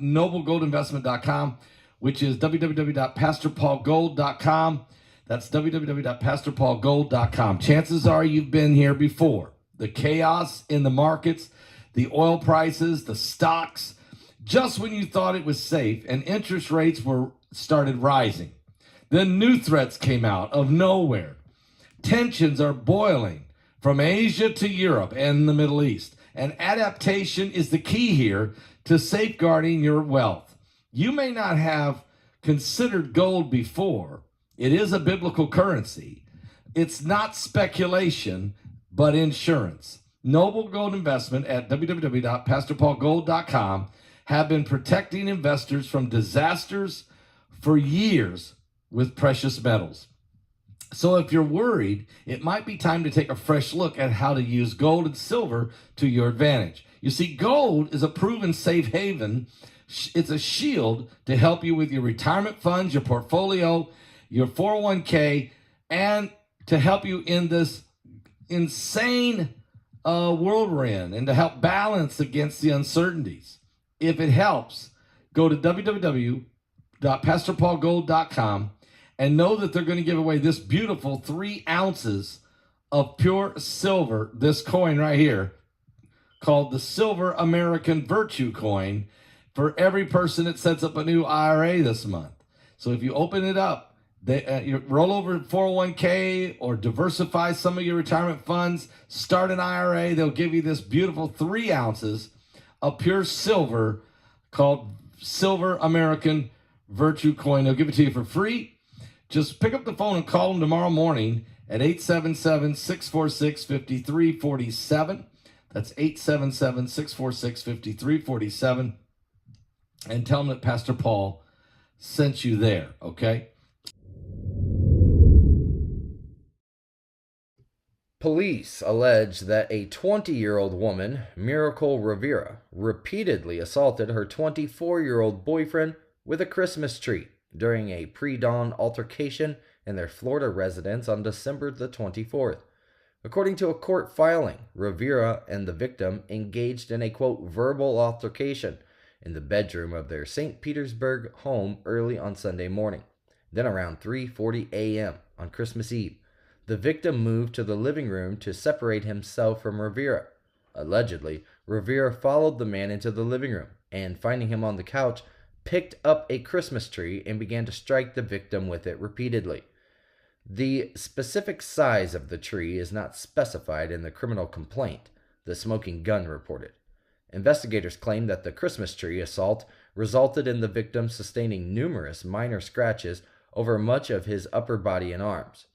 noblegoldinvestment.com, which is www.pastorpaulgold.com. That's www.pastorpaulgold.com. Chances are you've been here before. The chaos in the markets, the oil prices, the stocks, just when you thought it was safe and interest rates started rising. Then new threats came out of nowhere. Tensions are boiling from Asia to Europe and the Middle East. And adaptation is the key here to safeguarding your wealth. You may not have considered gold before. It is a biblical currency. It's not speculation, but insurance. Noble Gold Investment at www.pastorpaulgold.com have been protecting investors from disasters for years with precious metals. So if you're worried, it might be time to take a fresh look at how to use gold and silver to your advantage. You see, gold is a proven safe haven. It's a shield to help you with your retirement funds, your portfolio, your 401k, and to help you in this insane world we're in, and to help balance against the uncertainties. If it helps, go to www.pastorpaulgold.com and know that they're going to give away this beautiful 3 ounces of pure silver, this coin right here, called the Silver American Virtue Coin, for every person that sets up a new IRA this month. So if you open it up, you roll over 401k or diversify some of your retirement funds, start an IRA, they'll give you this beautiful 3 ounces of pure silver called Silver American Virtue Coin. They'll give it to you for free. Just pick up the phone and call them tomorrow morning at 877-646-5347. That's 877-646-5347. And tell them that Pastor Paul sent you there, okay? Police allege that a 20-year-old woman, Miracle Rivera, repeatedly assaulted her 24-year-old boyfriend with a Christmas tree during a pre-dawn altercation in their Florida residence on December the 24th. According to a court filing, Rivera and the victim engaged in a, quote, verbal altercation in the bedroom of their St. Petersburg home early on Sunday morning. Then around 3:40 a.m. on Christmas Eve, the victim moved to the living room to separate himself from Rivera. Allegedly, Rivera followed the man into the living room and, finding him on the couch, picked up a Christmas tree and began to strike the victim with it repeatedly. The specific size of the tree is not specified in the criminal complaint, the Smoking Gun reported. Investigators claim that the Christmas tree assault resulted in the victim sustaining numerous minor scratches over much of his upper body and arms.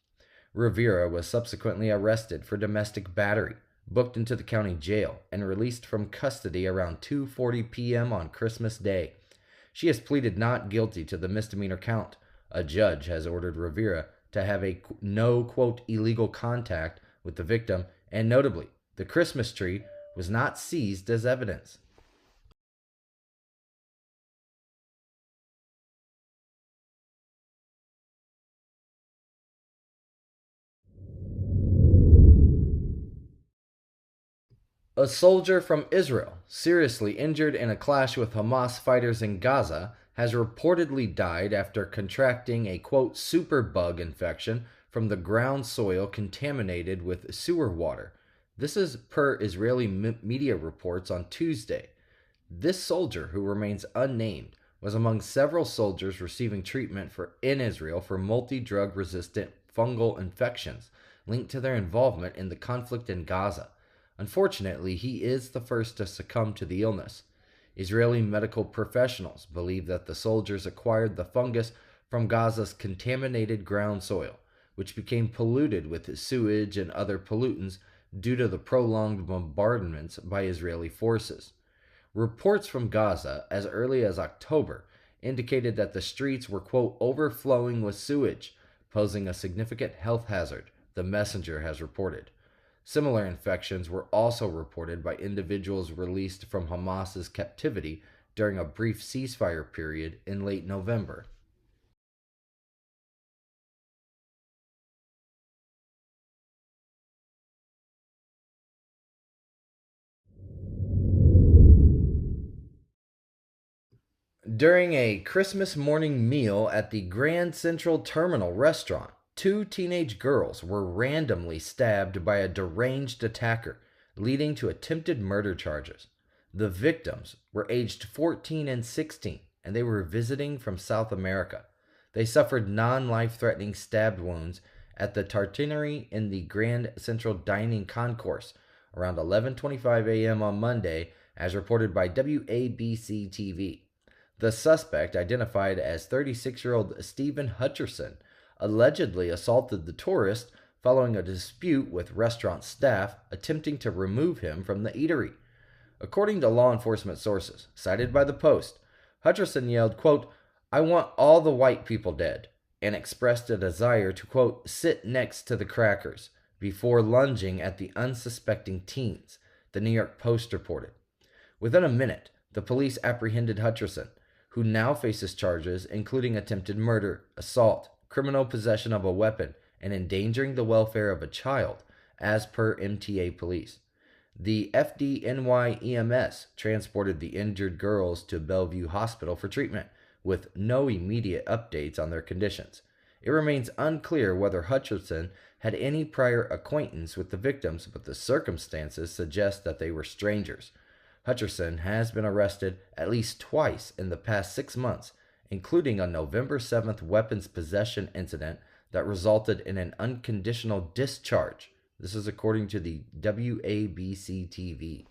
Rivera was subsequently arrested for domestic battery, booked into the county jail, and released from custody around 2:40 p.m. on Christmas Day. She has pleaded not guilty to the misdemeanor count. A judge has ordered Rivera to have no, quote, illegal contact with the victim, and notably, the Christmas tree was not seized as evidence. A soldier from Israel, seriously injured in a clash with Hamas fighters in Gaza, has reportedly died after contracting a, quote, superbug infection from the ground soil contaminated with sewer water. This is per Israeli media reports on Tuesday. This soldier, who remains unnamed, was among several soldiers receiving treatment in Israel for multi-drug resistant fungal infections linked to their involvement in the conflict in Gaza. Unfortunately, he is the first to succumb to the illness. Israeli medical professionals believe that the soldiers acquired the fungus from Gaza's contaminated ground soil, which became polluted with sewage and other pollutants due to the prolonged bombardments by Israeli forces. Reports from Gaza as early as October indicated that the streets were, quote, overflowing with sewage, posing a significant health hazard, the Messenger has reported. Similar infections were also reported by individuals released from Hamas's captivity during a brief ceasefire period in late November. During a Christmas morning meal at the Grand Central Terminal restaurant, two teenage girls were randomly stabbed by a deranged attacker, leading to attempted murder charges. The victims were aged 14 and 16, and they were visiting from South America. They suffered non-life-threatening stab wounds at the Tartinery in the Grand Central Dining Concourse around 11:25 a.m. on Monday, as reported by WABC TV. The suspect, identified as 36-year-old Stephen Hutcherson, allegedly assaulted the tourist following a dispute with restaurant staff attempting to remove him from the eatery. According to law enforcement sources cited by the Post, Hutcherson yelled, quote, "I want all the white people dead," and expressed a desire to, quote, "sit next to the crackers," before lunging at the unsuspecting teens, the New York Post reported. Within a minute, the police apprehended Hutcherson, who now faces charges including attempted murder, assault, criminal possession of a weapon, and endangering the welfare of a child, as per MTA police. The FDNY EMS transported the injured girls to Bellevue Hospital for treatment, with no immediate updates on their conditions. It remains unclear whether Hutcherson had any prior acquaintance with the victims, but the circumstances suggest that they were strangers. Hutcherson has been arrested at least twice in the past 6 months, including a November 7th weapons possession incident that resulted in an unconditional discharge. This is according to the WABC TV.